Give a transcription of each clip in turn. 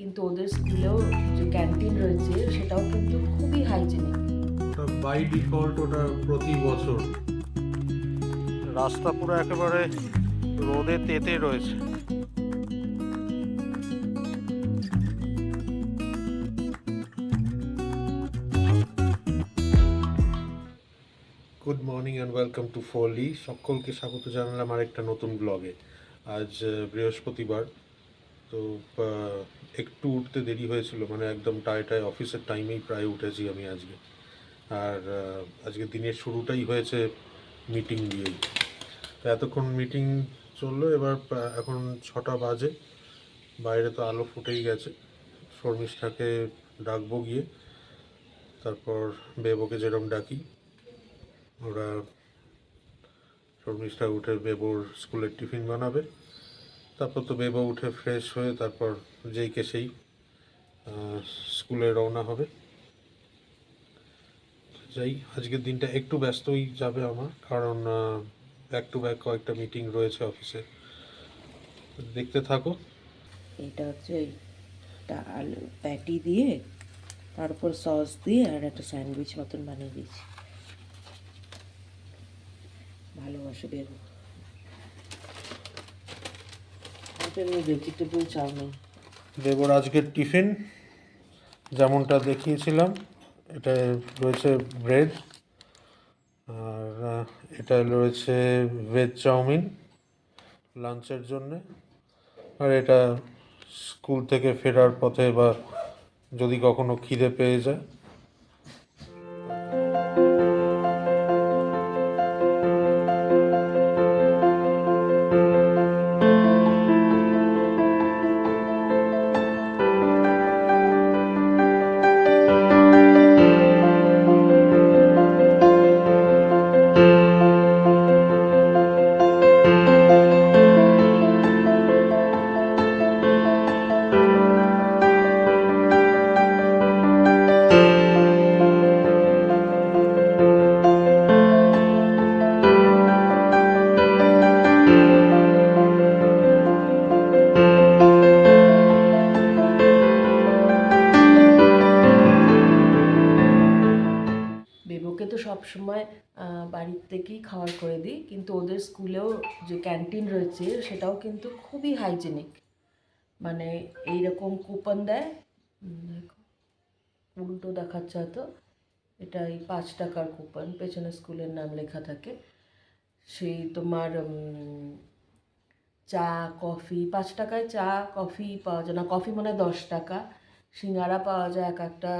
কিন্তু ওদের স্কুলেও যে ক্যান্টিন রয়েছে সেটাও কিন্তু খুবই হাইজেনিক। ওটা বাই ডিফল্ট ওটা প্রতি বছর। রাস্তা পুরো একেবারে রোদে তেতে রয়েছে। Good morning and welcome to Folly. সকলকে স্বাগত জানালাম আরেকটা নতুন ব্লগে। আজ বৃহস্পতিবার, তো একটু উঠতে দেরি হয়েছিল, মানে একদম টায় অফিসের টাইমেই প্রায় উঠেছি আমি আজকে। আর আজকে দিনের শুরুটাই হয়েছে মিটিং দিয়েই। তো এতক্ষণ মিটিং চললো, এবার এখন 6টা বাজে, বাইরে তো আলো ফুটেই গেছে। শর্মিষ্ঠাকে ডাকবো গিয়ে, তারপর বেবোকে যেরকম ডাকি, ওরা শর্মিষ্ঠা উঠে বেবোর স্কুলের টিফিন বানাবে, তারপর তো বেবো উঠে ফ্রেশ হয়ে তারপর যেই কে সেই স্কুলে রওনা হবে। যাই, আজকের দিনটা একটু ব্যস্তই যাবে আমার, কারণ ব্যাক টু ব্যাক কয়েকটা মিটিং রয়েছে অফিসে। দেখতে থাকো। এটা হচ্ছে একটা আলু প্যাটি দিয়ে তারপর সস দিয়ে আর একটা স্যান্ডউইচ মতন বানিয়ে দিয়েছি। ভালোবাসে বেরো ভেজিটেবল চাউমিন। বেবোর আজকের টিফিন যেমনটা দেখিয়েছিলাম, এটা রয়েছে ব্রেড, আর এটা রয়েছে ভেজ চাউমিন লাঞ্চের জন্যে, আর এটা স্কুল থেকে ফেরার পথে বা যদি কখনো খিদে পেয়ে যায়। বেবোকে তো সবসময় বাড়ির থেকেই খাবার করে দিই, কিন্তু ওদের স্কুলেও যে ক্যান্টিন রয়েছে সেটাও কিন্তু খুবই হাইজেনিক। মানে এইরকম কুপন দেয়, দেখো উল্টো দেখাচ্ছে হয়তো, এটা এই 5 টাকার কুপন, পেছনে স্কুলের নাম লেখা থাকে। সেই তোমার চা কফি 5 টাকায় চা কফি পাওয়া যায় না, কফি মানে 10 টাকা। সিঙ্গারা পাওয়া যায় এক একটা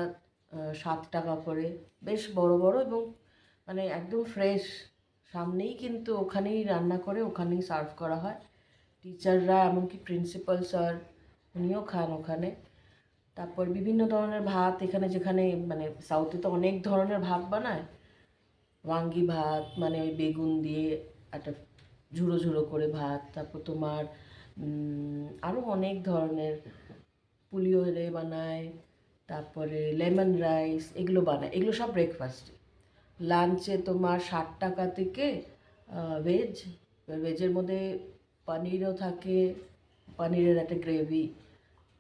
7 টাকা করে, বেশ বড় বড় এবং মানে একদম ফ্রেশ। সামনেই কিন্তু ওখানেই রান্না করে ওখানেই সার্ভ করা হয়। টিচাররা এমনকি প্রিন্সিপাল স্যার উনিও খান ওখানে। তারপর বিভিন্ন ধরনের ভাত এখানে, যেখানে মানে সাউথে তো অনেক ধরনের ভাত বানায়। ওয়াঙ্গি ভাত মানে ওই বেগুন দিয়ে একটা ঝুড়ো ঝুড়ো করে ভাত, তারপর তোমার আরও অনেক ধরনের পুলিওরে বানায়, তারপরে লেমন রাইস এগুলো বানায়, এগুলো সব ব্রেকফাস্টে। লাঞ্চে তোমার 60 টাকা থেকে ভেজ, ভেজের মধ্যে পনিরও থাকে, পনিরের একটা গ্রেভি,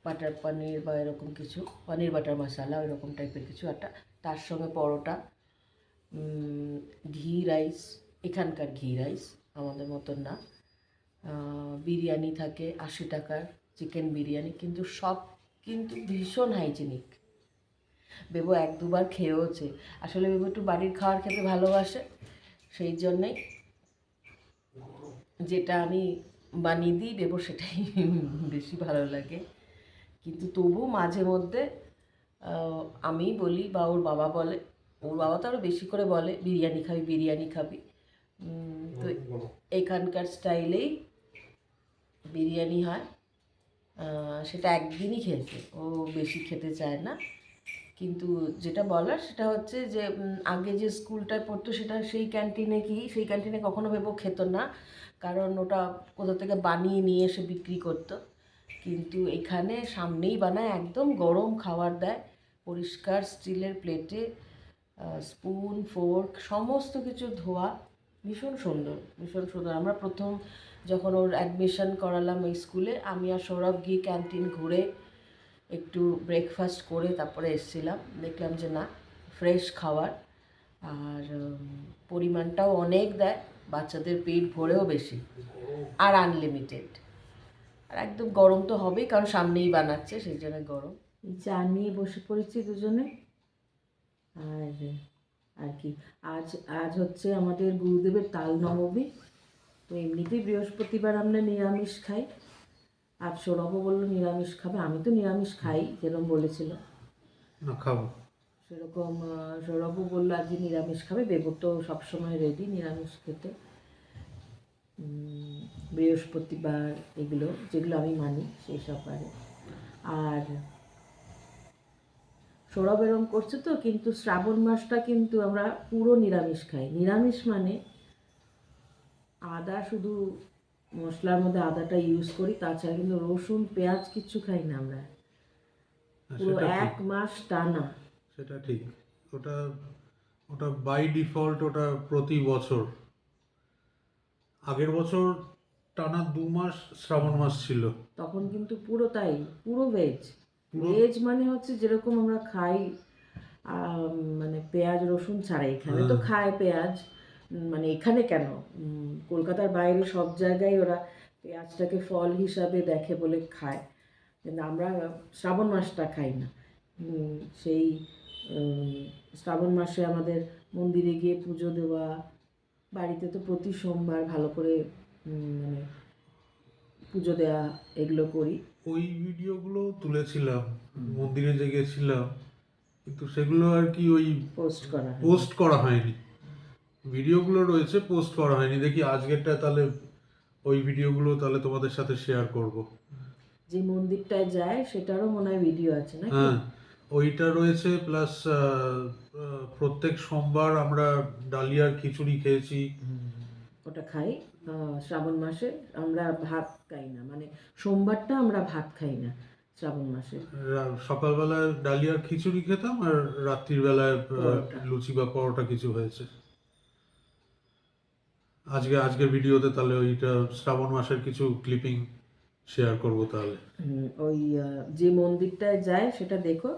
বাটার পনির বা এরকম কিছু, পনির বাটার মশলা এরকম টাইপের কিছু একটা, তার সঙ্গে পরোটা, ঘি রাইস, এখানকার ঘি রাইস আমাদের মতন না। বিরিয়ানি থাকে 80 টাকার, চিকেন বিরিয়ানি, কিন্তু সব কিন্তু ভীষণ হাইজেনিক। বেবো 1-2 বার খেয়েওছে। আসলে বেবো একটু বাড়ির খাবার খেতে ভালোবাসে, সেই জন্যেই যেটা আমি বানিয়ে দিই বেবো সেটাই বেশি ভালো লাগে। কিন্তু তবু মাঝে মধ্যে আমি বলি বা ওর বাবা বলে, ওর বাবা তো আরও বেশি করে বলে বিরিয়ানি খাবি বিরিয়ানি খাবি। তো এখানকার স্টাইলেই বিরিয়ানি হয়। সেটা একদিনই খেয়েছে, ও বেশি খেতে চায় না। কিন্তু যেটা বলার সেটা হচ্ছে যে আগে যে স্কুলটায় পড়তো সেটা সেই ক্যান্টিনে সেই ক্যান্টিনে কখনো ভেবো খেত না, কারণ ওটা কোথা থেকে বানিয়ে নিয়ে এসে বিক্রি করতো। কিন্তু এখানে সামনেই বানায়, একদম গরম খাবার দেয়, পরিষ্কার স্টিলের প্লেটে, স্পুন ফোর্ক সমস্ত কিছু ধোয়া, ভীষণ সুন্দর ভীষণ সুন্দর। আমরা প্রথম যখন ওর অ্যাডমিশন করালাম এই স্কুলে, আমি আর সৌরভ গিয়ে ক্যান্টিন ঘুরে একটু ব্রেকফাস্ট করে তারপরে এসেছিলাম, দেখলাম যে না, ফ্রেশ খাবার, আর পরিমাণটাও অনেক দেয়, বাচ্চাদের পেট ভরেও বেশি, আর আনলিমিটেড, আর একদম গরম তো হবেই, কারণ সামনেই বানাচ্ছে, সেই জন্য গরম। এই চা নিয়ে বসে পড়েছি দুজনে। আর আর কি, আজ আজ হচ্ছে আমাদের গুরুদেবের তাল নবমী। তো এমনিতেই বৃহস্পতিবার আমরা নিরামিষ খাই, আর সৌরভও বললো নিরামিষ খাবে, আমি তো নিরামিষ খাই যেরকম বলেছিল, না খাবো। সেরকম সৌরভও বললো আজকে নিরামিষ খাবে, বেবু তো সবসময় রেডি নিরামিষ খেতে। বৃহস্পতিবার এগুলো যেগুলো আমি মানি সেই সব বারে। আর সৌরভ এরম করছে তো, কিন্তু শ্রাবণ মাসটা কিন্তু আমরা পুরো নিরামিষ খাই। নিরামিষ মানে আদা, শুধু মশলার মধ্যে আদাটা ইউজ করি, তাছাড়া কিন্তু রসুন পেঁয়াজ কিচ্ছু খাই না আমরা, পুরো সেটা ঠিক, 1 মাস টানা। সেটা ঠিক। ওটা ওটা বাই ডিফল্ট, ওটা প্রতি বছর। আগের বছর টানা 2 মাস শ্রাবণ মাস ছিল। তখন কিন্তু পুরো তাই, পুরো ভেজ। পুরো ভেজ মানে হচ্ছে যেরকম আমরা খাই, মানে পেঁয়াজ রসুন ছাড়া। এখানে তো খায় পেঁয়াজ, মানে এখানে কেন, কলকাতার বাইরে সব জায়গায় ওরা পেঁয়াজটাকে ফল হিসাবে দেখে বলে খায়, কিন্তু আমরা শ্রাবণ মাসটা খাই না। সেই শ্রাবণ মাসে আমাদের মন্দিরে গিয়ে পুজো দেওয়া, বাড়িতে তো প্রতি সোমবার ভালো করে মানে পুজো দেওয়া, এগুলো করি। ওই ভিডিওগুলো তুলেছিলাম, মন্দিরে যে গেছিলাম, কিন্তু সেগুলো আর কি ওই পোস্ট করা হয়নি। ভিডিওগুলো রয়েছে, পোস্ট করা হয়নি। দেখি আজকেরটা তাহলে ওই ভিডিওগুলো তাহলে তোমাদের সাথে শেয়ার করব। যে মন্দিরটায় যায় সেটারও মনে হয় ভিডিও আছে নাকি? হ্যাঁ, ওইটা রয়েছে, প্লাস প্রত্যেক সোমবার আমরা ডালিয়ার খিচুড়ি খেয়েছি। ওটা খাই শ্রাবণ মাসে। আমরা ভাত খাই না, মানে সোমবারটা আমরা ভাত খাই না শ্রাবণ মাসে। সকালবেলায় ডালিয়ার খিচুড়ি খেতাম, আর রাত্রির বেলায় পরোটা। লুচি বা পরোটা কিছু হয়েছে। আজকের ভিডিওতে তাহলে ওইটা শ্রাবণ মাসের কিছু ক্লিপিং শেয়ার করব তাহলে। ওই যে মন্দিরটায় যায় সেটা দেখো,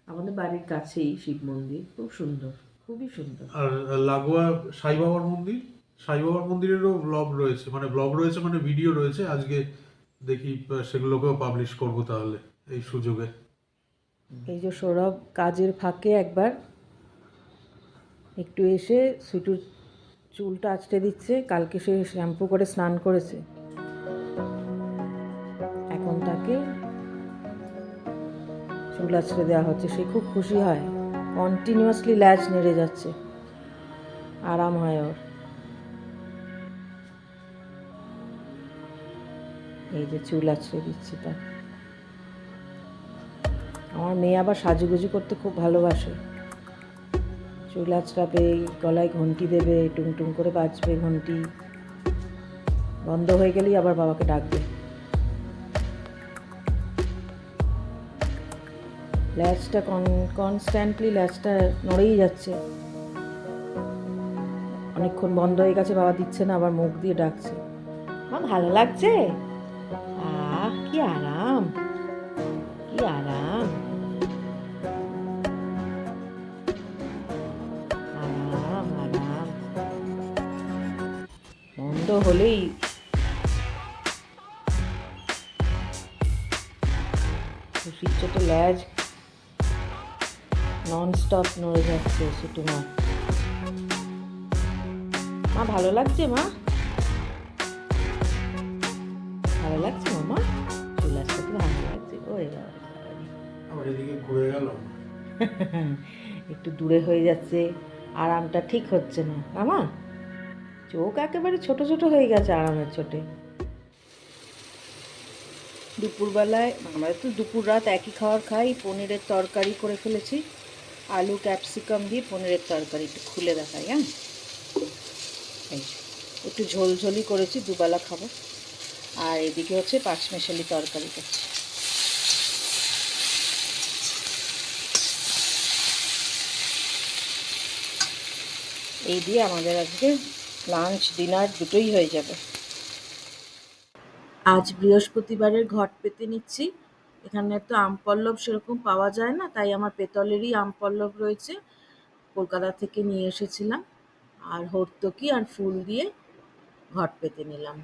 আমাদের বাড়ির কাছেই শিব মন্দির, খুব সুন্দর, খুবই সুন্দর। আর লাগোয়া সাই বাবার মন্দির, সাই বাবার মন্দিরেরও ব্লগ রয়েছে, মানে ভিডিও রয়েছে। আজকে দেখি সেগুলোকেও পাবলিশ করব তাহলে এই সুযোগে। এই যে সৌরভ কাজের ফাঁকে একবার একটু এসে সুটুর চুলটা আঁচড়ে দিচ্ছে, কালকে সে শ্যাম্পু করে স্নান করেছে, এখন তাকে চুল আঁচড়ে দেওয়া হচ্ছে। সে খুব খুশি হয়, কন্টিনিউয়াসলি ল্যাজ নেড়ে যাচ্ছে, আরাম হয় ওর। এই যে চুল আঁচড়ে দিচ্ছি তার। আমার মেয়ে আবার সাজুগুজু করতে খুব ভালোবাসে, চুল আঁচড়াবে, গলায় ঘন্টি দেবে, টুংটুং করে বাজবে ঘন্টি, বন্ধ হয়ে গেলেই আবার বাবাকে ডাকবে। ল্যাজটা কনস্ট্যান্টলি ল্যাজটা নড়েই যাচ্ছে, অনেকক্ষণ বন্ধ হয়ে গেছে, বাবা দিচ্ছে না, আবার মুখ দিয়ে ডাকছে। মা ভালো লাগছে, আহ কি আরাম, কি আরাম, আরাম আরাম। বন্ধ হলেই খুশির চোটে ল্যাজ নন স্টপ নড়ে যাচ্ছে শুটু মা। মা ভালো লাগছে, মা ভালো লাগছে, মামা চুল আসতে তো ভালো লাগছে। ওরে বাবা, আবার এদিকে ঘুরে গেল, একটু দূরে হয়ে যাচ্ছে, আরামটা ঠিক হচ্ছে না মামা, চোখ একেবারে ছোট ছোট হয়ে গেছে আরামের চোটে। দুপুরবেলায় আমরা তো দুপুর রাত একই খাবার খাই, পনিরের তরকারি করে ফেলেছি, আলু ক্যাপসিকাম দিয়ে পনিরের তরকারি। একটু খুলে দেখাই, হ্যাঁ, এই একটু ঝোলঝোলি করেছি, দুবেলা খাবো। আর এদিকে হচ্ছে পাঁচমেশালি তরকারি করছি। এই দিয়ে আমাদের আজকে লাঞ্চ ডিনার দুটোই হয়ে যাবে। আজ বৃহস্পতিবারের ঘট পেতে নিচ্ছি। এখানে তো আমপল্লব সেরকম পাওয়া যায় না, তাই আমার পেতলেরই আমপল্লব রয়েছে, কলকাতা থেকে নিয়ে এসেছিলাম। আর হর্তকি আর ফুল দিয়ে ঘট পেতে নিলাম।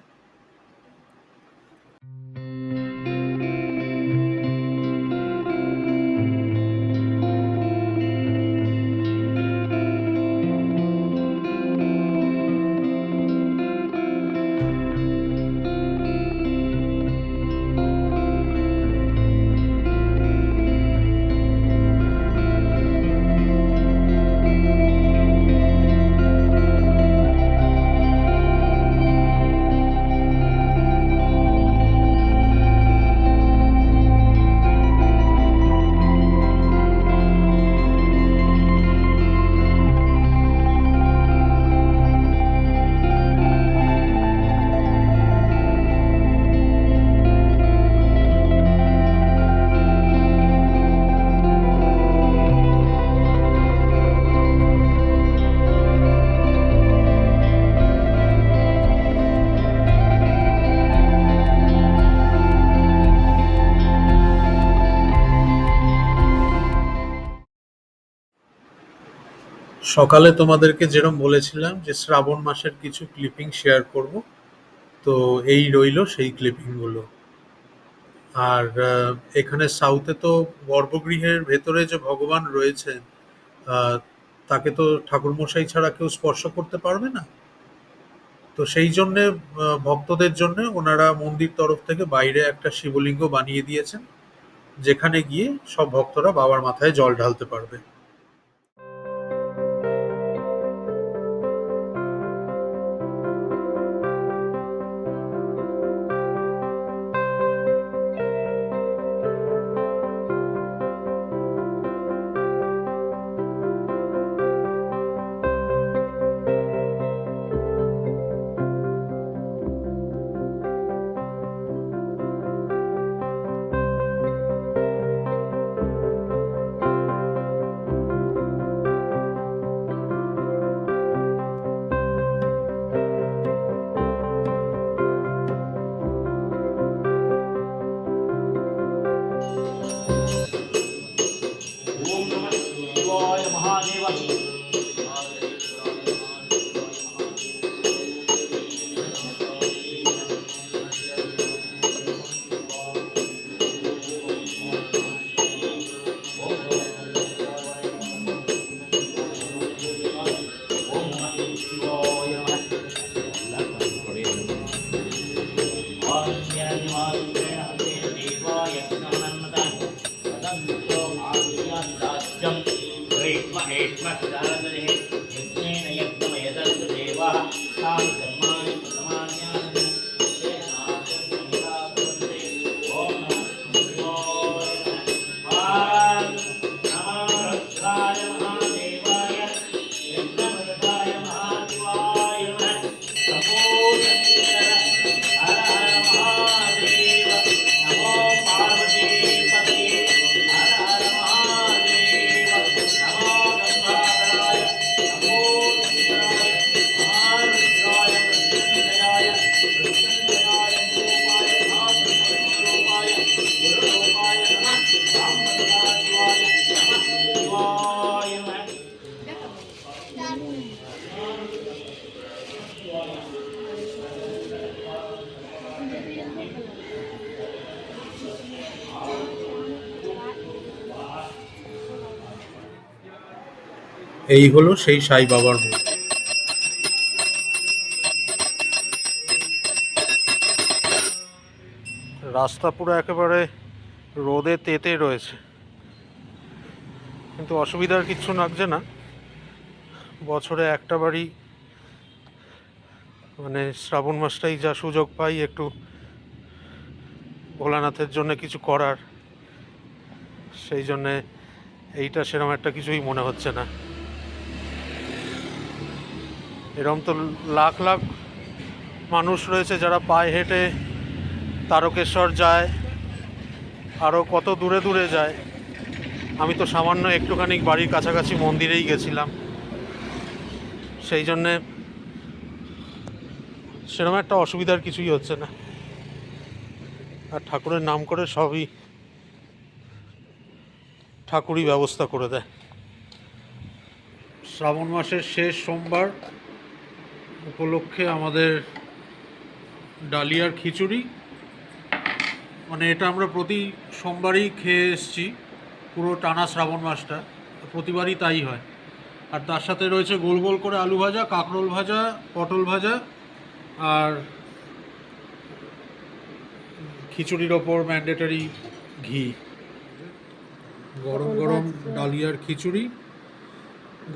সকালে তোমাদেরকে যেরকম বলেছিলাম যে শ্রাবণ মাসের কিছু ক্লিপিং শেয়ার করব, তো এই রইলো সেই ক্লিপিংগুলো। আর এখানে সাউথে তো গর্ভগৃহের ভেতরে যে ভগবান রয়েছেন, আহ, তাকে তো ঠাকুরমশাই ছাড়া কেউ স্পর্শ করতে পারবে না। তো সেই জন্যে ভক্তদের জন্য ওনারা মন্দির তরফ থেকে বাইরে একটা শিবলিঙ্গ বানিয়ে দিয়েছেন, যেখানে গিয়ে সব ভক্তরা বাবার মাথায় জল ঢালতে পারবে। ओम नमः शिवाय महादेव। ओम नमः शिवाय এই হলো সেই সাই বাবার মূর্তি। রাস্তা পুরো একেবারে রোদে তেতে রয়েছে, কিন্তু অসুবিধার কিচ্ছু লাগছে না। বছরে একটা বারই মানে শ্রাবণ মাসটাই যা সুযোগ পাই একটু ভোলানাথের জন্য কিছু করার, সেই জন্যে এইটা সেরকম একটা কিছুই মনে হচ্ছে না। এরকম তো লাখ লাখ মানুষ রয়েছে যারা পায়ে হেঁটে তারকেশ্বর যায়, আরও কত দূরে দূরে যায়। আমি তো সামান্য একটুখানি বাড়ির কাছাকাছি মন্দিরেই গেছিলাম, সেই জন্যে সেরকম একটা অসুবিধার কিছুই হচ্ছে না। আর ঠাকুরের নাম করে সবই ঠাকুরই ব্যবস্থা করে দেয়। শ্রাবণ মাসের শেষ সোমবার উপলক্ষে আমাদের ডালিয়ার খিচুড়ি, মানে এটা আমরা প্রতি সোমবারই খেয়ে এসেছি পুরো টানা শ্রাবণ মাসটা, প্রতিবারই তাই হয়। আর তার সাথে রয়েছে গোল গোল করে আলু ভাজা, কাঁকরোল ভাজা, পটল ভাজা, আর খিচুড়ির ওপর ম্যান্ডেটরি ঘি। গরম গরম ডালিয়ার খিচুড়ি,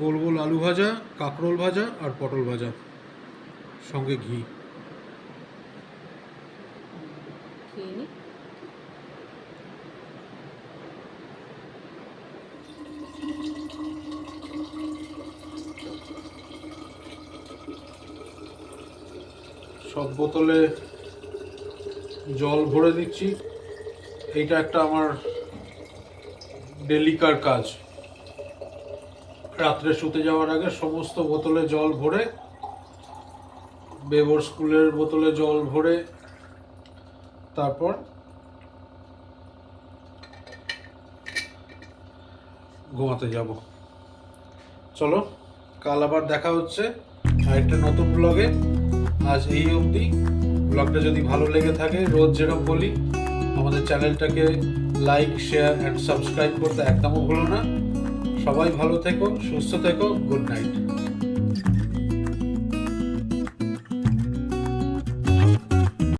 গোল গোল আলু ভাজা, কাঁকরোল ভাজা আর পটল ভাজা, সঙ্গে ঘি। খেয়ে নি। সব বোতলে জল ভরে দিচ্ছি। এইটা একটা আমার ডেলিকার কাজ। রাত্রে শুতে যাওয়ার আগে সমস্ত বোতলে জল ভরে, বেবর স্কুলের বোতলে জল ভরে, তারপর ঘুমাতে যাব। চলো, কাল আবার দেখা হচ্ছে আরেকটা নতুন ব্লগে। আজ এই অবধি। ব্লগটা যদি ভালো লেগে থাকে, রোজ যেরকম বলি, আমাদের চ্যানেলটাকে লাইক, শেয়ার অ্যান্ড সাবস্ক্রাইব করতে একদমও ভুলো না। সবাই ভালো থেকো, সুস্থ থেকো। Good night.